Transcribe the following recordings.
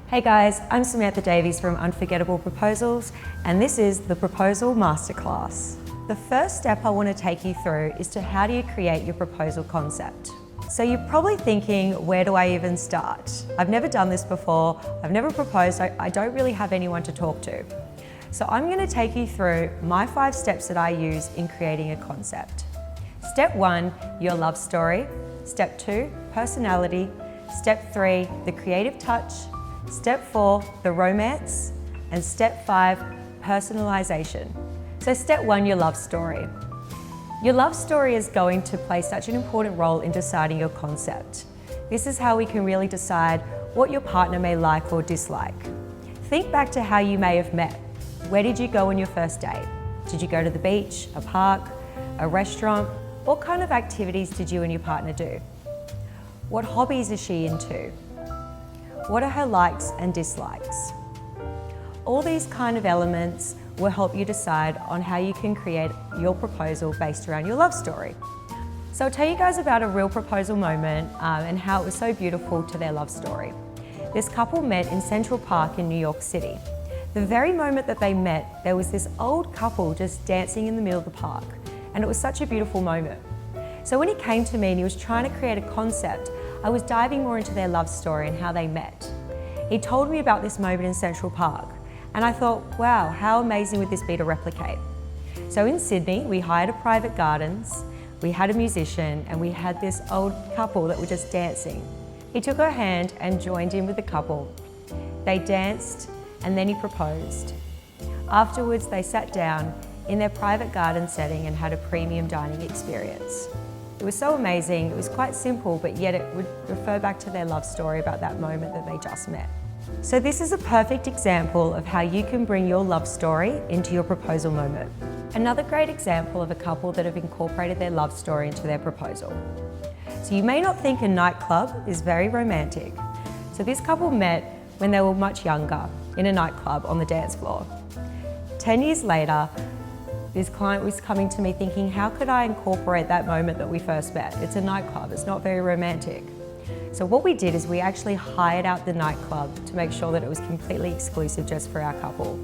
Hey guys, I'm Samantha Davies from Unforgettable Proposals, and this is the Proposal Masterclass. The first step I want to take you through is to how do you create your proposal concept. So you're probably thinking, where do I even start? I've never done this before, I've never proposed, I don't really have anyone to talk to. So I'm going to take you through my 5 steps that I use in creating a concept. Step 1, your love story. Step 2, personality. Step 3, the creative touch. Step 4, the romance. And step 5, personalization. So step 1, your love story. Your love story is going to play such an important role in deciding your concept. This is how we can really decide what your partner may like or dislike. Think back to how you may have met. Where did you go on your first date? Did you go to the beach, a park, a restaurant? What kind of activities did you and your partner do? What hobbies is she into? What are her likes and dislikes? All these kind of elements will help you decide on how you can create your proposal based around your love story. So I'll tell you guys about a real proposal moment and how it was so beautiful to their love story. This couple met in Central Park in New York City. The very moment that they met, there was this old couple just dancing in the middle of the park, and it was such a beautiful moment. So when he came to me and he was trying to create a concept, I was diving more into their love story and how they met. He told me about this moment in Central Park, and I thought, wow, how amazing would this be to replicate? So in Sydney, we hired a private gardens, we had a musician, and we had this old couple that were just dancing. He took her hand and joined in with the couple. They danced, and then he proposed. Afterwards, they sat down in their private garden setting and had a premium dining experience. It was so amazing, it was quite simple, but yet it would refer back to their love story about that moment that they just met. So this is a perfect example of how you can bring your love story into your proposal moment. Another great example of a couple that have incorporated their love story into their proposal. So you may not think a nightclub is very romantic. So this couple met when they were much younger in a nightclub on the dance floor. 10 years later, this client was coming to me thinking, how could I incorporate that moment that we first met? It's a nightclub, it's not very romantic. So what we did is we actually hired out the nightclub to make sure that it was completely exclusive just for our couple.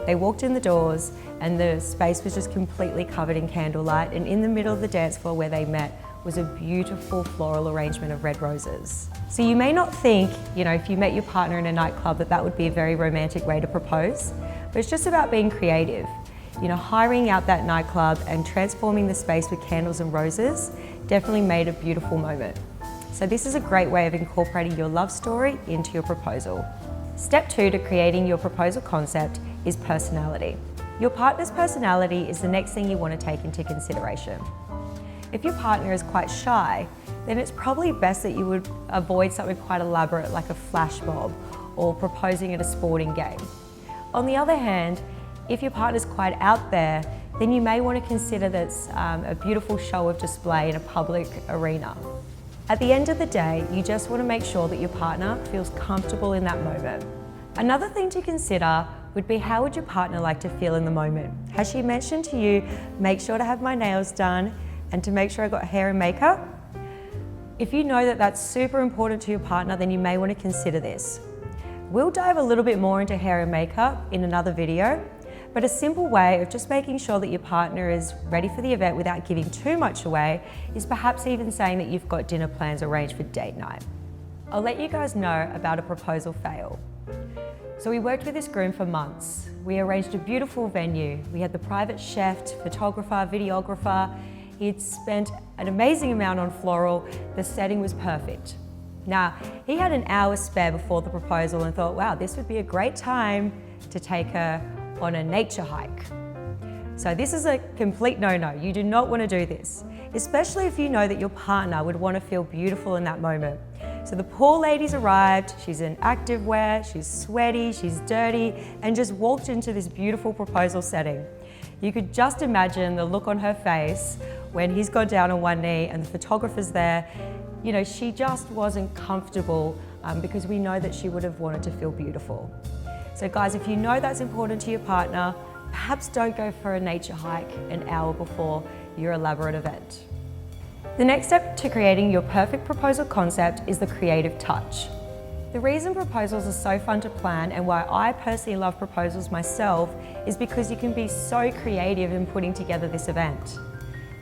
They walked in the doors and the space was just completely covered in candlelight, and in the middle of the dance floor where they met was a beautiful floral arrangement of red roses. So you may not think, if you met your partner in a nightclub that would be a very romantic way to propose, but it's just about being creative. Hiring out that nightclub and transforming the space with candles and roses definitely made a beautiful moment. So this is a great way of incorporating your love story into your proposal. Step 2 to creating your proposal concept is personality. Your partner's personality is the next thing you want to take into consideration. If your partner is quite shy, then it's probably best that you would avoid something quite elaborate like a flash mob or proposing at a sporting game. On the other hand, if your partner's quite out there, then you may want to consider that's a beautiful show of display in a public arena. At the end of the day, you just want to make sure that your partner feels comfortable in that moment. Another thing to consider would be, how would your partner like to feel in the moment? Has she mentioned to you, make sure to have my nails done and to make sure I got hair and makeup? If you know that that's super important to your partner, then you may want to consider this. We'll dive a little bit more into hair and makeup in another video, but a simple way of just making sure that your partner is ready for the event without giving too much away is perhaps even saying that you've got dinner plans arranged for date night. I'll let you guys know about a proposal fail. So we worked with this groom for months. We arranged a beautiful venue. We had the private chef, photographer, videographer. He'd spent an amazing amount on floral. The setting was perfect. Now, he had an hour spare before the proposal and thought, wow, this would be a great time to take her on a nature hike. So this is a complete no-no. You do not want to do this, especially if you know that your partner would want to feel beautiful in that moment. So the poor lady's arrived, she's in activewear, she's sweaty, she's dirty, and just walked into this beautiful proposal setting. You could just imagine the look on her face when he's gone down on one knee and the photographer's there. She just wasn't comfortable because we know that she would have wanted to feel beautiful. So guys, if you know that's important to your partner, perhaps don't go for a nature hike an hour before your elaborate event. The next step to creating your perfect proposal concept is the creative touch. The reason proposals are so fun to plan and why I personally love proposals myself is because you can be so creative in putting together this event.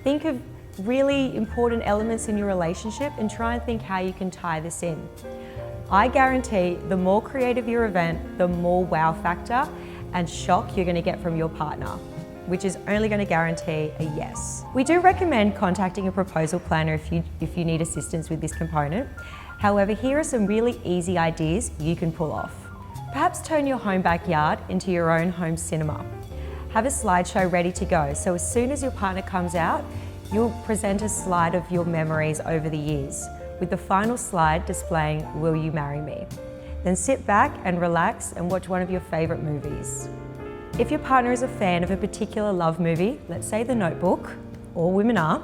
Think of really important elements in your relationship and try and think how you can tie this in. I guarantee the more creative your event, the more wow factor and shock you're going to get from your partner, which is only going to guarantee a yes. We do recommend contacting a proposal planner if you need assistance with this component. However, here are some really easy ideas you can pull off. Perhaps turn your home backyard into your own home cinema. Have a slideshow ready to go, so as soon as your partner comes out, you'll present a slide of your memories over the years, with the final slide displaying "Will you marry me?" Then sit back and relax and watch one of your favourite movies. If your partner is a fan of a particular love movie, let's say The Notebook, all women are,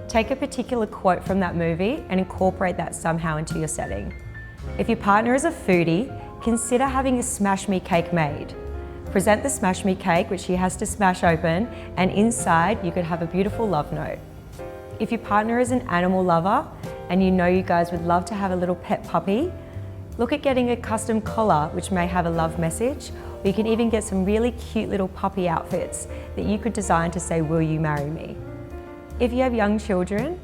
take a particular quote from that movie and incorporate that somehow into your setting. If your partner is a foodie, consider having a Smash Me cake made. Present the Smash Me cake, which he has to smash open, and inside you could have a beautiful love note. If your partner is an animal lover and you know you guys would love to have a little pet puppy, look at getting a custom collar which may have a love message, or you can even get some really cute little puppy outfits that you could design to say, "Will you marry me?" If you have young children,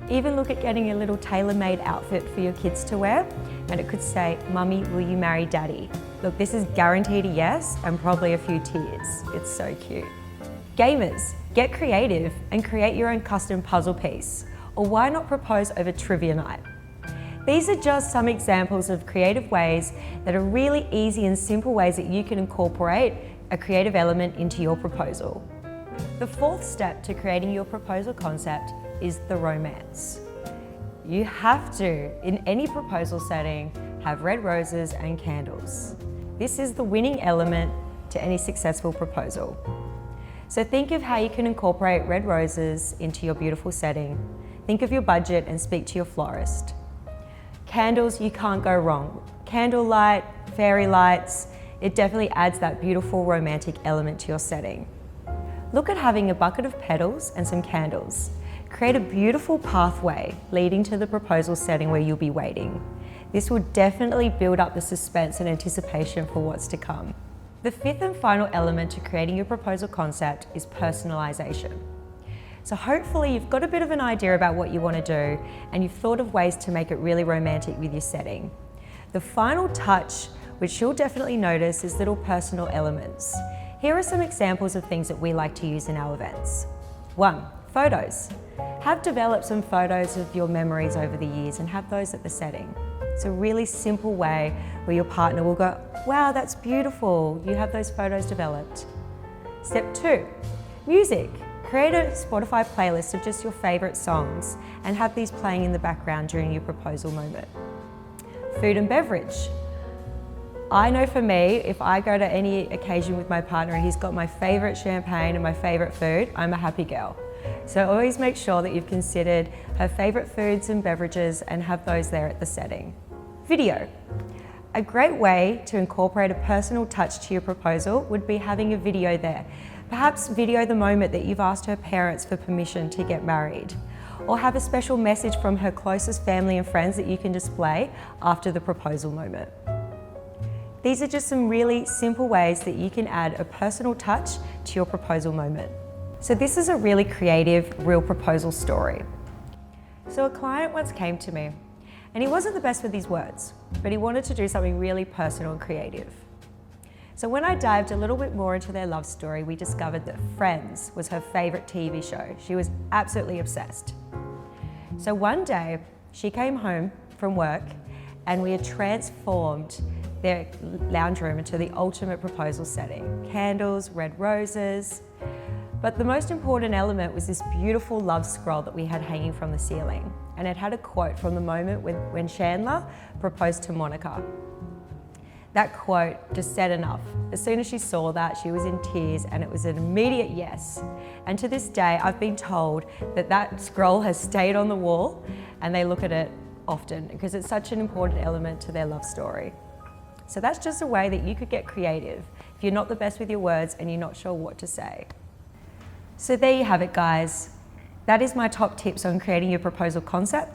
even look at getting a little tailor-made outfit for your kids to wear, and it could say, "Mummy, will you marry Daddy?" Look, this is guaranteed a yes and probably a few tears. It's so cute. Gamers, get creative and create your own custom puzzle piece. Or why not propose over trivia night? These are just some examples of creative ways that are really easy and simple ways that you can incorporate a creative element into your proposal. The fourth step to creating your proposal concept is the romance. You have to, in any proposal setting, have red roses and candles. This is the winning element to any successful proposal. So think of how you can incorporate red roses into your beautiful setting. Think of your budget and speak to your florist. Candles, you can't go wrong. Candlelight, fairy lights, it definitely adds that beautiful romantic element to your setting. Look at having a bucket of petals and some candles. Create a beautiful pathway leading to the proposal setting where you'll be waiting. This will definitely build up the suspense and anticipation for what's to come. The fifth and final element to creating your proposal concept is personalisation. So hopefully you've got a bit of an idea about what you want to do and you've thought of ways to make it really romantic with your setting. The final touch, which you'll definitely notice, is little personal elements. Here are some examples of things that we like to use in our events. 1. Photos. Have developed some photos of your memories over the years and have those at the setting. It's a really simple way where your partner will go, "Wow, that's beautiful." You have those photos developed. Step 2, music. Create a Spotify playlist of just your favourite songs and have these playing in the background during your proposal moment. Food and beverage. I know for me, if I go to any occasion with my partner and he's got my favourite champagne and my favourite food, I'm a happy girl. So always make sure that you've considered her favourite foods and beverages and have those there at the setting. Video. A great way to incorporate a personal touch to your proposal would be having a video there. Perhaps video the moment that you've asked her parents for permission to get married, or have a special message from her closest family and friends that you can display after the proposal moment. These are just some really simple ways that you can add a personal touch to your proposal moment. So this is a really creative, real proposal story. So a client once came to me and he wasn't the best with his words, but he wanted to do something really personal and creative. So when I dived a little bit more into their love story, we discovered that Friends was her favourite TV show. She was absolutely obsessed. So one day she came home from work and we had transformed their lounge room into the ultimate proposal setting. Candles, red roses. But the most important element was this beautiful love scroll that we had hanging from the ceiling. And it had a quote from the moment when Chandler proposed to Monica. That quote just said enough. As soon as she saw that, she was in tears and it was an immediate yes. And to this day, I've been told that that scroll has stayed on the wall and they look at it often because it's such an important element to their love story. So that's just a way that you could get creative if you're not the best with your words and you're not sure what to say. So there you have it, guys. That is my top tips on creating your proposal concept.